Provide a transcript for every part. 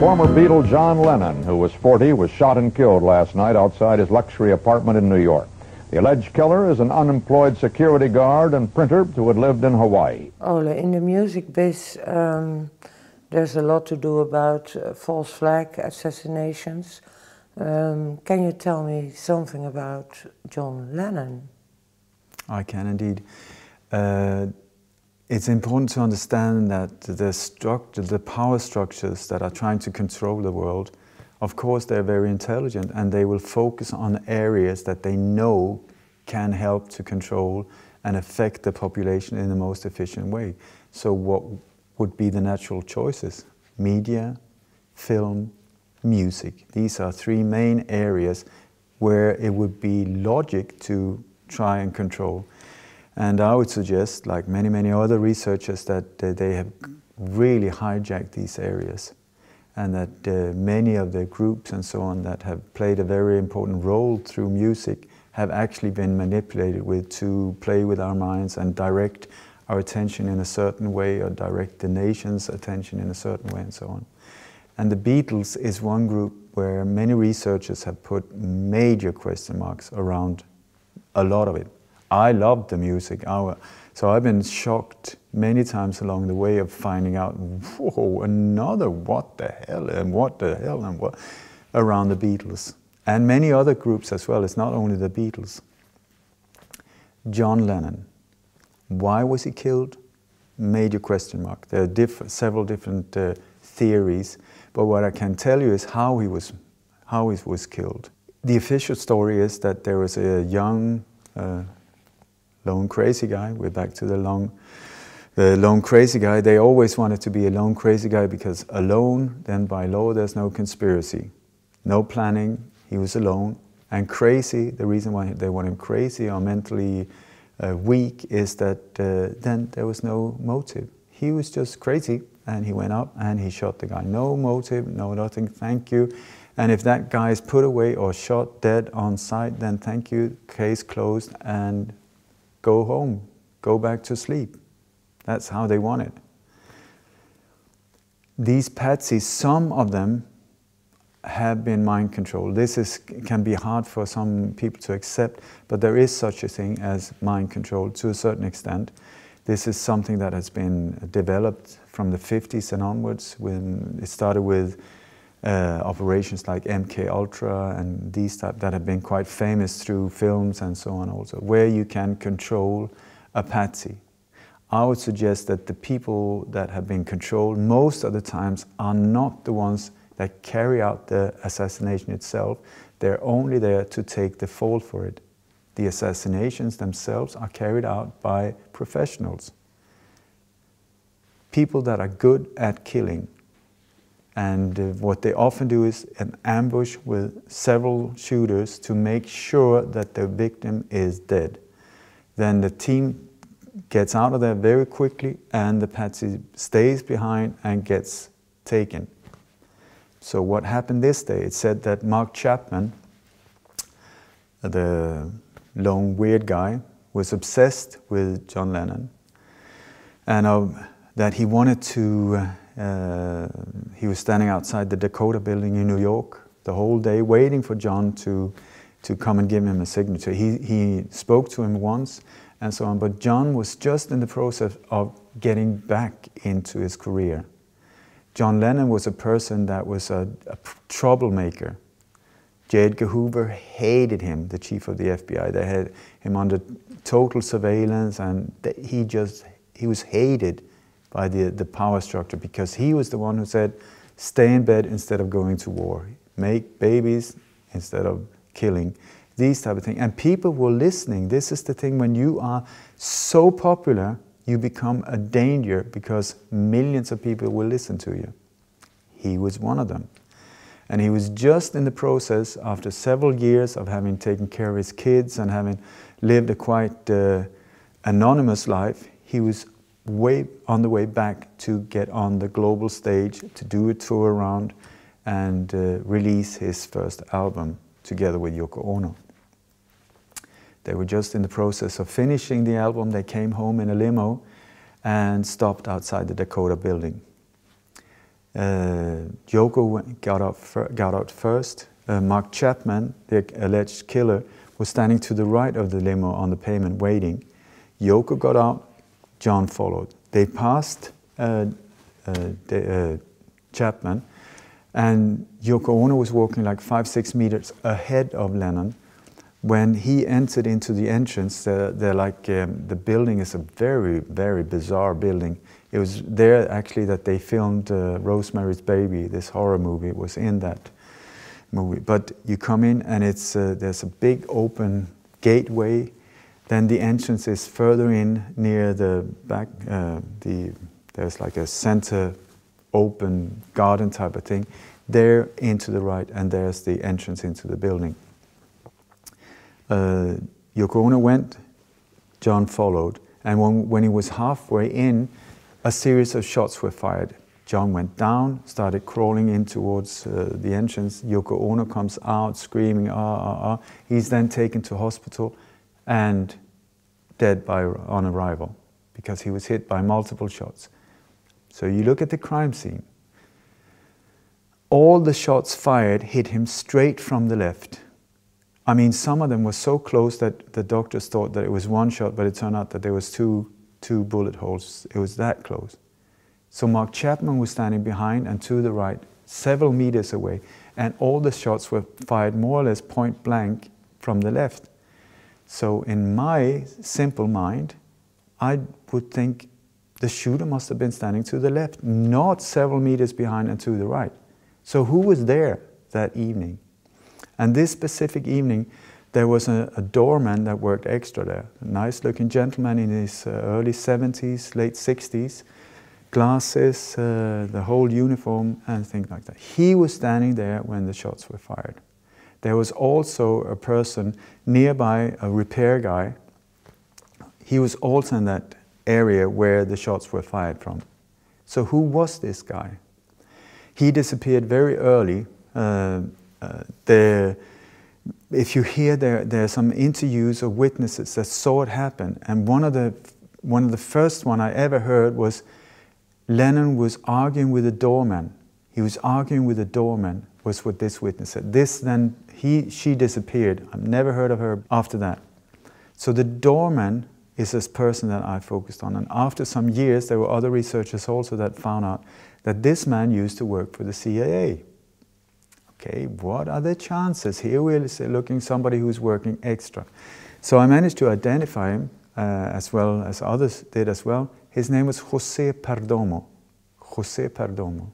Former Beatle John Lennon, who was 40, was shot and killed last night outside his luxury apartment in New York. The alleged killer is an unemployed security guard and printer who had lived in Hawaii. Ole, in the music biz, there's a lot to do about false flag assassinations. Can you tell me something about John Lennon? I can indeed. It's important to understand that the power structures that are trying to control the world, of course they're very intelligent and they will focus on areas that they know can help to control and affect the population in the most efficient way. So what would be the natural choices? Media, film, music. These are three main areas where it would be logic to try and control. And I would suggest, like many other researchers, that they have really hijacked these areas, and that many of the groups and so on that have played a very important role through music have actually been manipulated to play with our minds and direct our attention in a certain way, or direct the nation's attention in a certain way, and so on. And the Beatles is one group where many researchers have put major question marks around a lot of it. I loved the music, so I've been shocked many times along the way of finding out, whoa, another what the hell and what around the Beatles. And many other groups as well, it's not only the Beatles. John Lennon, why was he killed? Major question mark. There are several different theories, but what I can tell you is how he was killed. The official story is that there was a young lone crazy guy. We're back to the lone crazy guy. They always wanted to be a lone crazy guy because alone, then by law, there's no conspiracy, no planning. He was alone. And crazy, the reason why they want him crazy or mentally weak is that then there was no motive. He was just crazy, and he went up and he shot the guy. No motive, no nothing, thank you. And if that guy is put away or shot dead on sight, then thank you, case closed, and go home, go back to sleep. That's how they want it. These patsies, some of them have been mind controlled. This can be hard for some people to accept, but there is such a thing as mind control to a certain extent. This is something that has been developed from the 50s and onwards, when it started with operations like MK Ultra and these type that have been quite famous through films and so on also, where you can control a patsy. I would suggest that the people that have been controlled most of the times are not the ones that carry out the assassination itself. They're only there to take the fall for it. The assassinations themselves are carried out by professionals. People that are good at killing. And what they often do is an ambush with several shooters to make sure that the victim is dead. Then the team gets out of there very quickly and the patsy stays behind and gets taken. So what happened this day, it said that Mark Chapman, the lone weird guy, was obsessed with John Lennon, and that he wanted to he was standing outside the Dakota building in New York the whole day waiting for John to come and give him a signature. He spoke to him once and so on, but John was just in the process of getting back into his career. John Lennon was a person that was a troublemaker. J. Edgar Hoover hated him, the chief of the FBI. They had him under total surveillance, and he was hated by the power structure, because he was the one who said, stay in bed instead of going to war, make babies instead of killing, these type of things. And people were listening. This is the thing, when you are so popular, you become a danger because millions of people will listen to you. He was one of them. And he was just in the process, after several years of having taken care of his kids and having lived a quite anonymous life, he was on the way back to get on the global stage, to do a tour around and release his first album together with Yoko Ono. They were just in the process of finishing the album. They came home in a limo and stopped outside the Dakota building. Yoko got out first. Mark Chapman, the alleged killer, was standing to the right of the limo on the pavement waiting. Yoko got out, John followed. They passed Chapman, and Yoko Ono was walking like 5-6 meters ahead of Lennon. When he entered into the entrance, the building is a very, very bizarre building. It was there actually that they filmed Rosemary's Baby, this horror movie. It was in that movie. But you come in and it's there's a big open gateway. Then the entrance is further in near the back. There's like a center open garden type of thing. There into the right, and there's the entrance into the building. Yoko Ono went, John followed, and when he was halfway in, a series of shots were fired. John went down, started crawling in towards the entrance. Yoko Ono comes out screaming, He's then taken to hospital and dead on arrival because he was hit by multiple shots. So you look at the crime scene. All the shots fired hit him straight from the left. I mean, some of them were so close that the doctors thought that it was one shot, but it turned out that there was two bullet holes. It was that close. So Mark Chapman was standing behind and to the right, several meters away, and all the shots were fired more or less point blank from the left. So in my simple mind, I would think the shooter must have been standing to the left, not several meters behind and to the right. So who was there that evening? And this specific evening, there was a doorman that worked extra there. A nice-looking gentleman in his early 70s, late 60s, glasses, the whole uniform, and things like that. He was standing there when the shots were fired. There was also a person nearby, a repair guy. He was also in that area where the shots were fired from. So who was this guy? He disappeared very early. If you hear there are some interviews of witnesses that saw it happen, and one of the first one I ever heard was Lennon was arguing with a doorman. He was arguing with a doorman, was what this witness said. She disappeared. I've never heard of her after that. So the doorman is this person that I focused on, and after some years there were other researchers also that found out that this man used to work for the CIA. Okay, what are the chances? Here we're looking at somebody who's working extra. So I managed to identify him as well as others did as well. His name was José Perdomo. José Perdomo.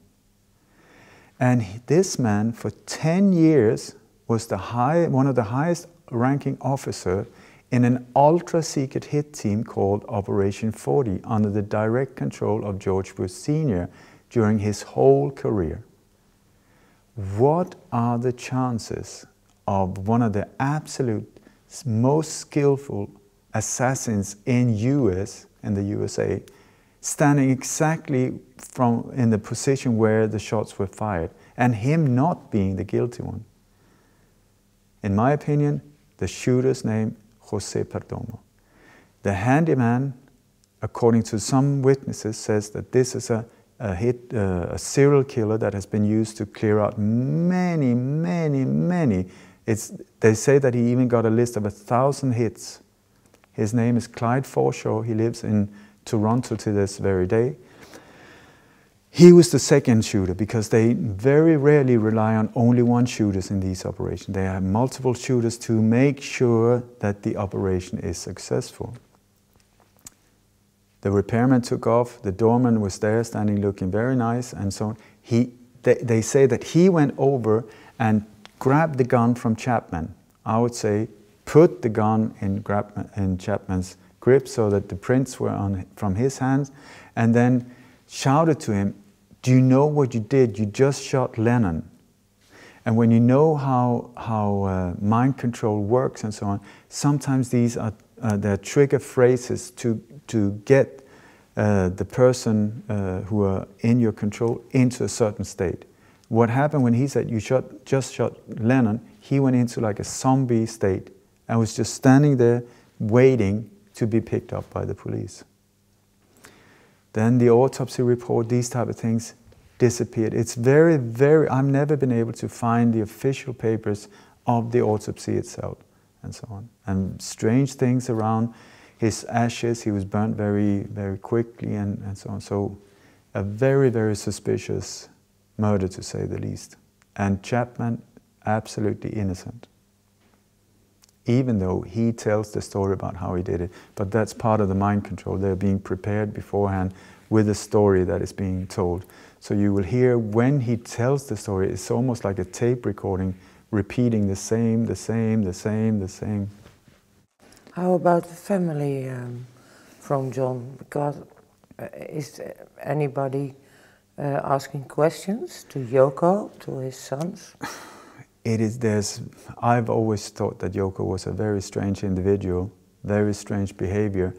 And this man for 10 years was one of the highest ranking officer in an ultra-secret hit team called Operation 40 under the direct control of George Bush Sr. during his whole career. What are the chances of one of the absolute most skillful assassins in the USA, standing exactly in the position where the shots were fired, and him not being the guilty one? In my opinion, the shooter's name, José Perdomo. The handyman, according to some witnesses, says that this is a serial killer that has been used to clear out many. They say that he even got a list of 1,000 hits. His name is Clyde Forshaw. He lives in Toronto to this very day. He was the second shooter because they very rarely rely on only one shooter in these operations. They have multiple shooters to make sure that the operation is successful. The repairman took off, the doorman was there standing looking very nice and so on. They say that he went over and grabbed the gun from Chapman. I would say put the gun in Chapman's grip so that the prints were from his hands, and then shouted to him, "Do you know what you did? You just shot Lennon." And when you know how mind control works and so on, sometimes these are the trigger phrases to get the person who are in your control into a certain state. What happened when he said, "You just shot Lennon," he went into like a zombie state and was just standing there waiting to be picked up by the police. Then the autopsy report, these type of things, disappeared. It's very, very, I've never been able to find the official papers of the autopsy itself and so on. And strange things around his ashes, he was burnt very, very quickly and so on. So a very, very suspicious murder, to say the least. And Chapman, absolutely innocent. Even though he tells the story about how he did it. But that's part of the mind control. They're being prepared beforehand with a story that is being told. So you will hear when he tells the story, it's almost like a tape recording, repeating the same. How about the family from John? Because is anybody asking questions to Yoko, to his sons? I've always thought that Yoko was a very strange individual, very strange behavior,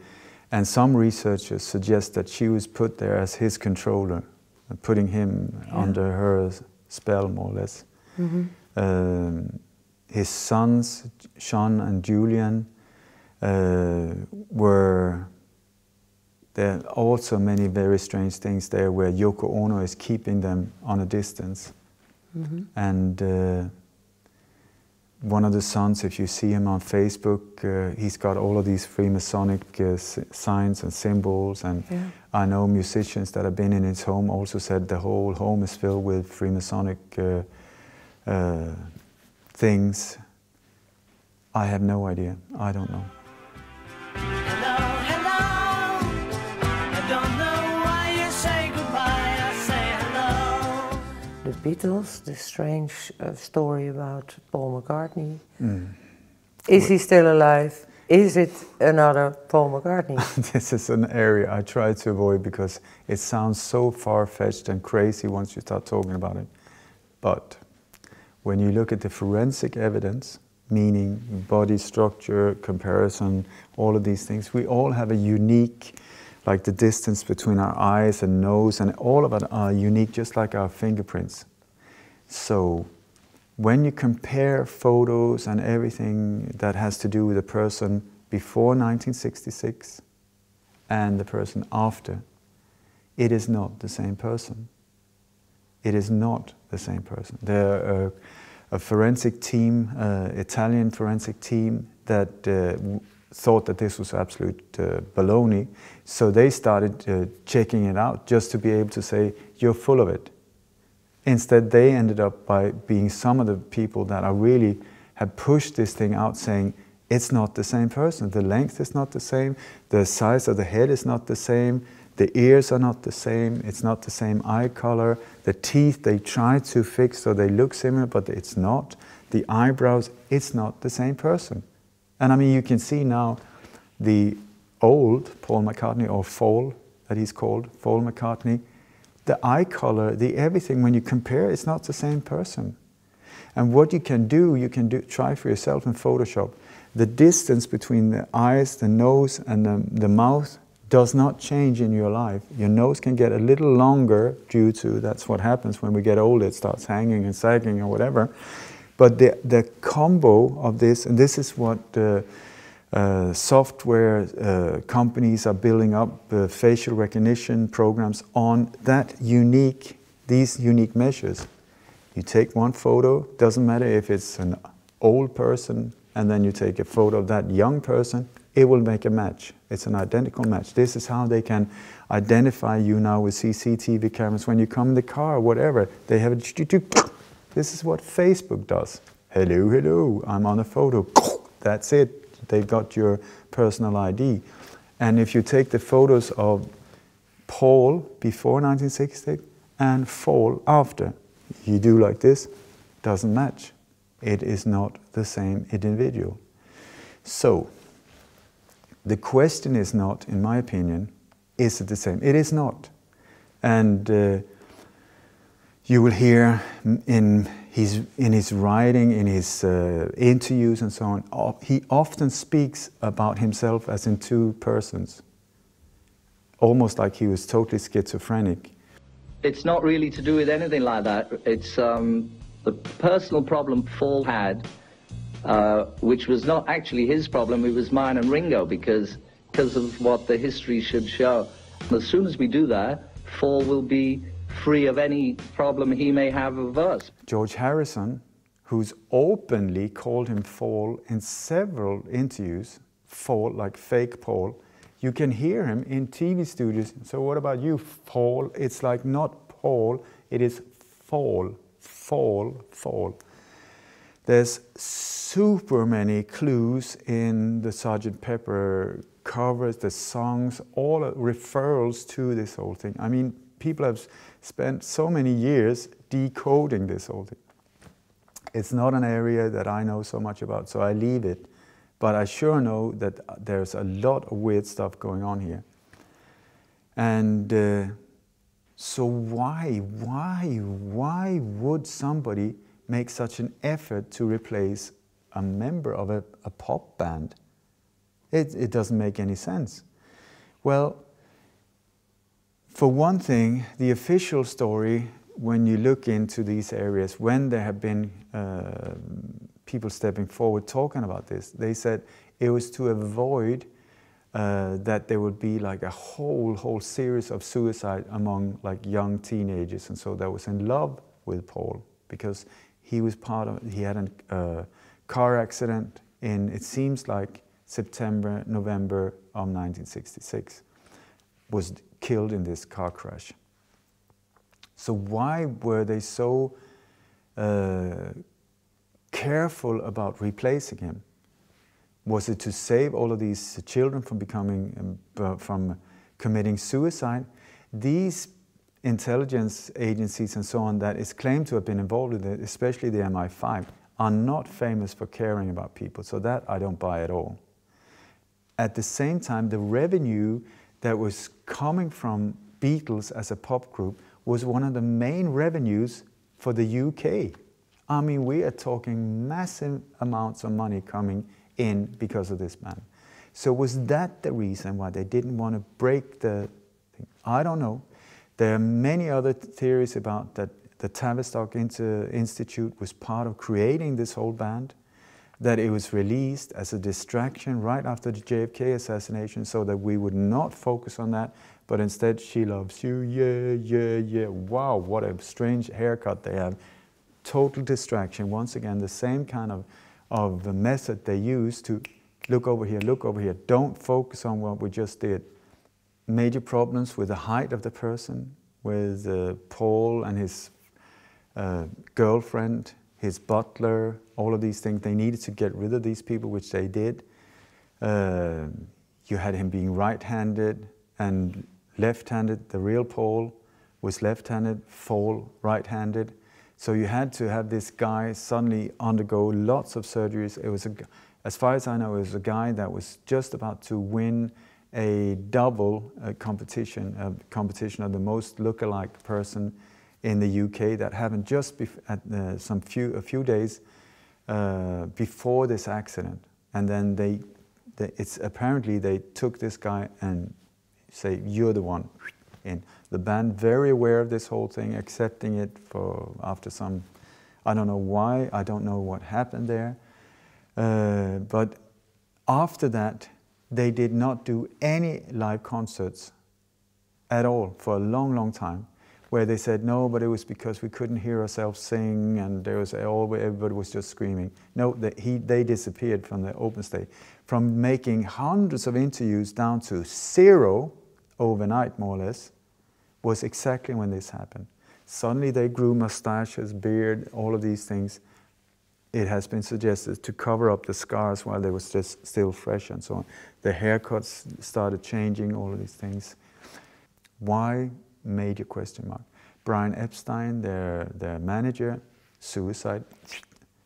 and some researchers suggest that she was put there as his controller, putting him under her spell, more or less. Mm-hmm. His sons, Sean and Julian, there are also many very strange things there where Yoko Ono is keeping them on a distance. Mm-hmm. And one of the sons, if you see him on Facebook, he's got all of these Freemasonic signs and symbols, and I know musicians that have been in his home also said the whole home is filled with Freemasonic things. I have no idea. I don't know. The Beatles, the strange story about Paul McCartney. Is he still alive? Is it another Paul McCartney? This is an area I try to avoid because it sounds so far-fetched and crazy once you start talking about it. But when you look at the forensic evidence, meaning body structure, comparison, all of these things, we all have a unique, like the distance between our eyes and nose, and all of it are unique, just like our fingerprints. So when you compare photos and everything that has to do with a person before 1966 and the person after, it is not the same person. It is not the same person. There are a forensic team, Italian forensic team, that thought that this was absolute baloney. So they started checking it out just to be able to say, you're full of it. Instead, they ended up by being some of the people that are really have pushed this thing out, saying it's not the same person. The length is not the same. The size of the head is not the same. The ears are not the same. It's not the same eye color. The teeth, they try to fix so they look similar, but it's not. The eyebrows, it's not the same person. And I mean, you can see now the old Paul McCartney, or Fall, that he's called, Paul McCartney, the eye color, the everything, when you compare, it's not the same person. And what you can do, try for yourself in Photoshop. The distance between the eyes, the nose, and the mouth does not change in your life. Your nose can get a little longer due to, that's what happens when we get older, it starts hanging and sagging or whatever. But the combo of this, and this is what software companies are building up facial recognition programs on these unique measures. You take one photo, doesn't matter if it's an old person, and then you take a photo of that young person, it will make a match. It's an identical match. This is how they can identify you now with CCTV cameras. When you come in the car or whatever, they have this is what Facebook does. Hello, hello, I'm on a photo. That's it. They got your personal ID. And if you take the photos of Paul before 1960 and Paul after, you do like this, doesn't match. It is not the same individual. So, the question is not, in my opinion, is it the same? It is not. And you will hear in his writing, in his interviews and so on, he often speaks about himself as in two persons, almost like he was totally schizophrenic. It's not really to do with anything like that. It's the personal problem Paul had, which was not actually his problem, it was mine and Ringo, because of what the history should show. As soon as we do that, Paul will be free of any problem he may have of us. George Harrison, who's openly called him Paul in several interviews, Paul, like fake Paul, you can hear him in TV studios. So what about you, Paul? It's like not Paul, it is Paul, Paul, Paul. There's super many clues in the Sgt. Pepper covers, the songs, all referrals to this whole thing. I mean, people have spent so many years decoding this whole thing. It's not an area that I know so much about, so I leave it. But I sure know that there's a lot of weird stuff going on here. And so why would somebody make such an effort to replace a member of a pop band? It doesn't make any sense. Well, for one thing, the official story, when you look into these areas, when there have been people stepping forward talking about this, they said it was to avoid that there would be like a whole series of suicide among like young teenagers, and so that was in love with Paul, because he was he had a car accident in, it seems like September, November of 1966, was killed in this car crash. So why were they so careful about replacing him? Was it to save all of these children from from committing suicide? These intelligence agencies and so on that is claimed to have been involved with it, especially the MI5, are not famous for caring about people. So that I don't buy at all. At the same time, the revenue that was coming from Beatles as a pop group was one of the main revenues for the UK. I mean, we are talking massive amounts of money coming in because of this band. So was that the reason why they didn't want to break the thing? I don't know. There are many other theories about that the Tavistock Institute was part of creating this whole band, that it was released as a distraction right after the JFK assassination so that we would not focus on that, but instead, she loves you, yeah, yeah, yeah. Wow, what a strange haircut they have. Total distraction. Once again, the same kind of the method they use to look over here, don't focus on what we just did. Major problems with the height of the person, with Paul and his girlfriend, his butler, all of these things. They needed to get rid of these people, which they did. You had him being right-handed and left-handed. The real Paul was left-handed, Paul right-handed. So you had to have this guy suddenly undergo lots of surgeries. It was, as far as I know, it was a guy that was just about to win a double competition of the most look-alike person in the UK that happened just a few days before this accident. And then apparently they took this guy and say, you're the one. In the band, very aware of this whole thing, accepting it after some, I don't know why, I don't know what happened there. But after that, they did not do any live concerts at all for a long time, where they said, no, but it was because we couldn't hear ourselves sing and everybody was just screaming. No, they disappeared from the open stage. From making hundreds of interviews down to 0 overnight, more or less, was exactly when this happened. Suddenly they grew mustaches, beard, all of these things. It has been suggested to cover up the scars while they were just still fresh and so on. The haircuts started changing, all of these things. Why? Major question mark. Brian Epstein, their manager, suicide.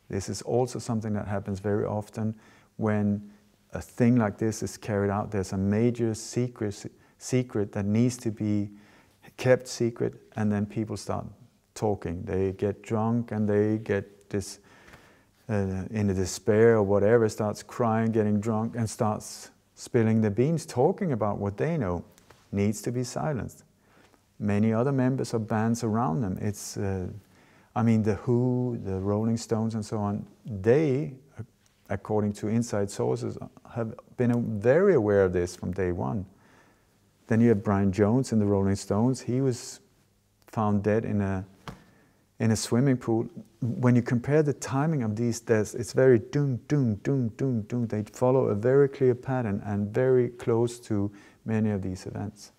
This is also something that happens very often when a thing like this is carried out. There's a major secret that needs to be kept secret, and then people start talking. They get drunk and they get this in a despair or whatever, starts crying, getting drunk, and starts spilling the beans, talking about what they know, needs to be silenced. Many other members of bands around them, it's, I mean, The Who, the Rolling Stones and so on, they, according to inside sources, have been very aware of this from day one. Then you have Brian Jones in the Rolling Stones. He was found dead in a swimming pool. When you compare the timing of these deaths, it's very doom, doom, doom, doom, doom. They follow a very clear pattern and very close to many of these events.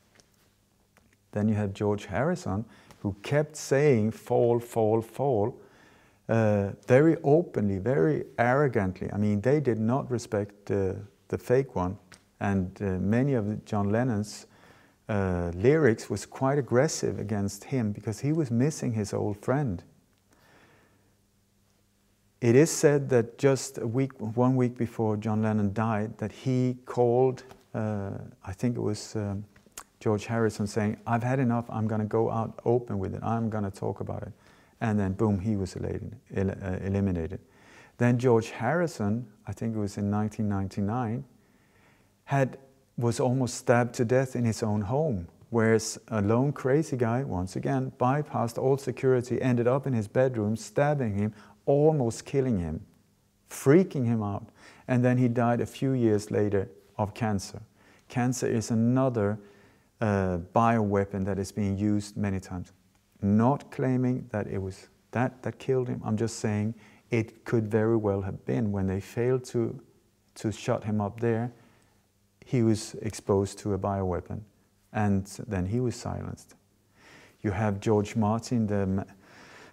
Then you have George Harrison, who kept saying fall, fall, fall, very openly, very arrogantly. I mean, they did not respect the fake one. And many of John Lennon's lyrics was quite aggressive against him because he was missing his old friend. It is said that just 1 week before John Lennon died, that he called, I think it was George Harrison, saying, "I've had enough, I'm going to go out open with it, I'm going to talk about it." And then boom, he was eliminated. Then George Harrison, I think it was in 1999, was almost stabbed to death in his own home, whereas a lone crazy guy, once again, bypassed all security, ended up in his bedroom, stabbing him, almost killing him, freaking him out. And then he died a few years later of cancer. Cancer is another bioweapon that is being used many times. Not claiming that it was that killed him. I'm just saying it could very well have been. When they failed to shut him up there, he was exposed to a bioweapon, and then he was silenced. You have George Martin,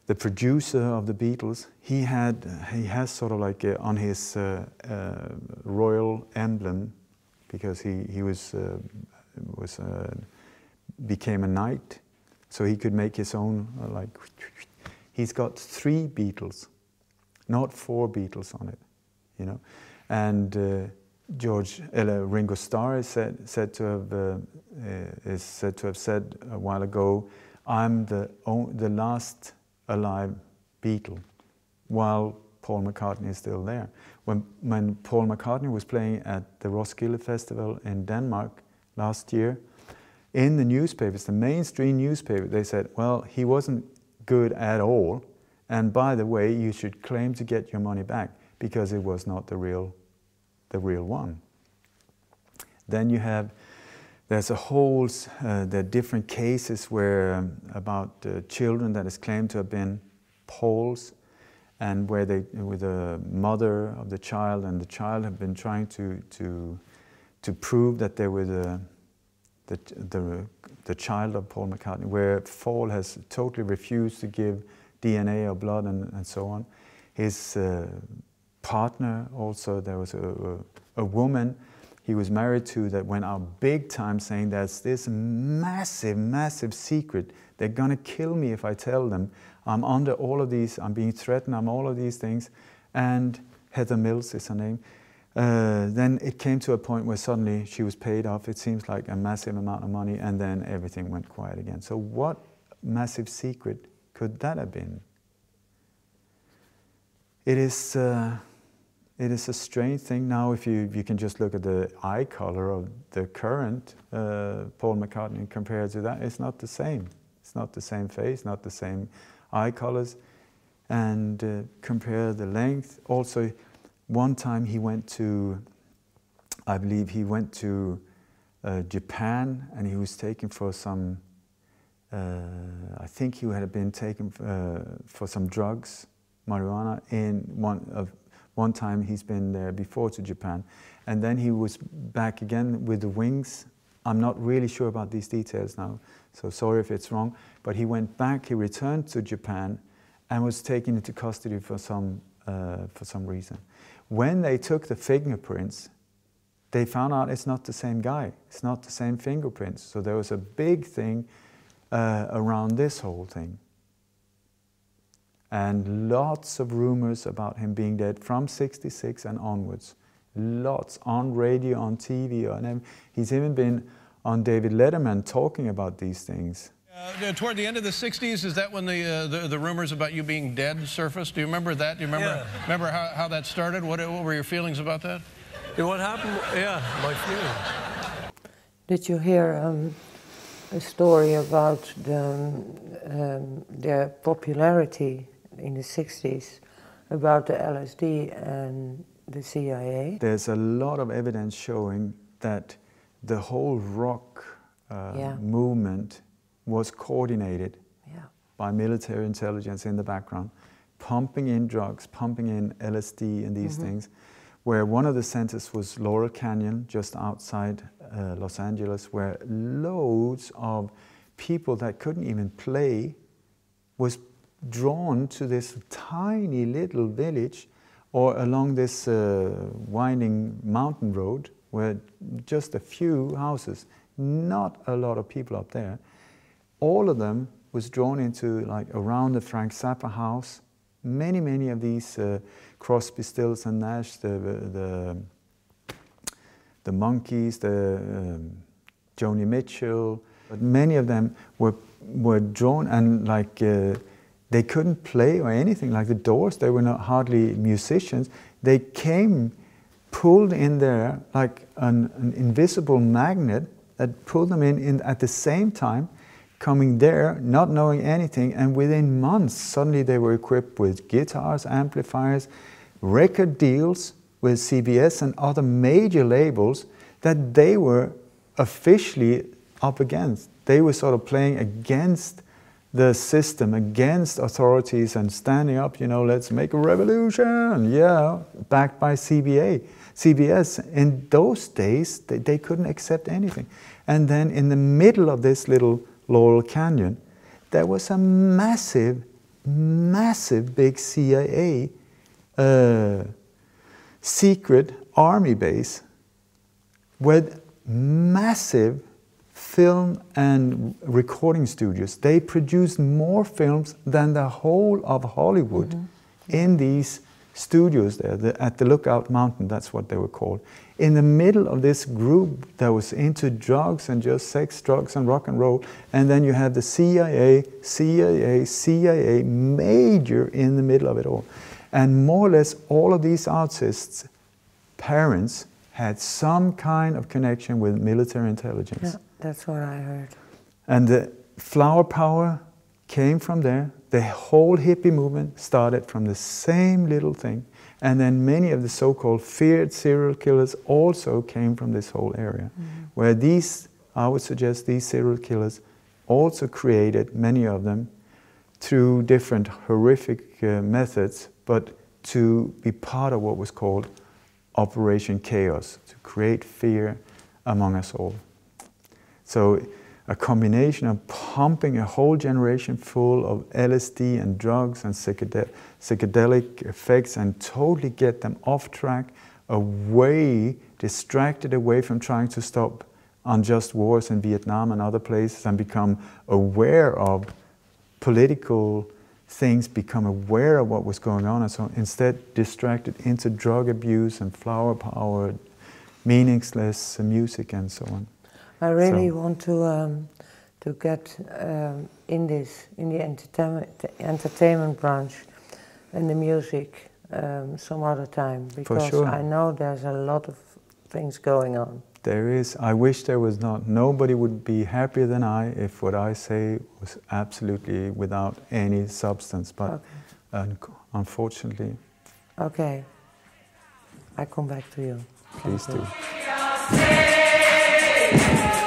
the producer of the Beatles. He has sort of like on his royal emblem, because he became a knight, so he could make his own like. He's got 3 Beatles, not 4 Beatles on it, you know, and. Ringo Starr is said to have said a while ago, "I'm the last alive Beatle," while Paul McCartney is still there. When Paul McCartney was playing at the Roskilde Festival in Denmark last year, in the newspapers, the mainstream newspaper, they said, "Well, he wasn't good at all, and by the way, you should claim to get your money back because it was not the real one." Then there's a whole, there are different cases where about children that is claimed to have been Pauls, and where with the mother of the child and the child have been trying to prove that they were the child of Paul McCartney, where Paul has totally refused to give DNA or blood and so on. His partner also, there was a woman he was married to that went out big time saying there's this massive, massive secret. They're gonna kill me if I tell them. I'm under all of these, I'm being threatened, I'm all of these things. And Heather Mills is her name. Then it came to a point where suddenly she was paid off, it seems like a massive amount of money, and then everything went quiet again. So what massive secret could that have been? It is a strange thing. Now, if you can just look at the eye color of the current Paul McCartney compared to that, it's not the same. It's not the same face, not the same eye colors. And compare the length. Also, one time he went to, I believe he went to Japan, and he was taken for some, I think he had been taken for some drugs, marijuana, in one time he's been there before to Japan. And then he was back again with the wings. I'm not really sure about these details now, so sorry if it's wrong. But he went back, he returned to Japan and was taken into custody for some reason. When they took the fingerprints, they found out it's not the same guy. It's not the same fingerprints. So there was a big thing around this whole thing. And lots of rumors about him being dead from '66 and onwards. Lots, on radio, on TV, he's even been on David Letterman talking about these things. Toward the end of the '60s, is that when the rumors about you being dead surfaced? Do you remember that? Do you remember how that started? What were your feelings about that? What happened? Yeah, my feeling. Did you hear a story about their popularity in the '60s about the LSD and the CIA? There's a lot of evidence showing that the whole rock movement was coordinated by military intelligence in the background, pumping in drugs, pumping in LSD and these things, where one of the centers was Laurel Canyon, just outside Los Angeles, where loads of people that couldn't even play was drawn to this tiny little village or along this winding mountain road where just a few houses, not a lot of people up there. All of them was drawn into, like, around the Frank Zappa house. Many of these Crosby, Stills and Nash, the Monkees, the Joni Mitchell, but many of them were drawn, and like they couldn't play or anything. Like the Doors, they were not hardly musicians. They came, pulled in there like an invisible magnet that pulled them in at the same time, coming there, not knowing anything, and within months, suddenly they were equipped with guitars, amplifiers, record deals with CBS and other major labels that they were officially up against. They were sort of playing against the system, against authorities, and standing up, you know, let's make a revolution, yeah, backed by CBS. In those days, they couldn't accept anything. And then in the middle of this little Laurel Canyon, there was a massive big CIA secret army base with massive film and recording studios. They produced more films than the whole of Hollywood in these studios there, at the Lookout Mountain, that's what they were called. In the middle of this group that was into drugs and just sex, drugs and rock and roll, and then you had the CIA major in the middle of it all. And more or less all of these artists' parents had some kind of connection with military intelligence. Yeah, that's what I heard. And the flower power came from there. The whole hippie movement started from the same little thing. And then many of the so-called feared serial killers also came from this whole area. Where these, I would suggest, these serial killers also created, many of them, through different horrific methods, but to be part of what was called Operation Chaos, to create fear among us all. So a combination of pumping a whole generation full of LSD and drugs and psychedelic effects and totally get them off track, away, distracted away from trying to stop unjust wars in Vietnam and other places, and become aware of political things, become aware of what was going on, and so instead distracted into drug abuse and flower power, meaningless music and so on. I really want to get in the entertainment branch and the music some other time, because sure. I know there's a lot of things going on. There is. I wish there was not. Nobody would be happier than I if what I say was absolutely without any substance, but unfortunately. Okay. I come back to you. Please do. Say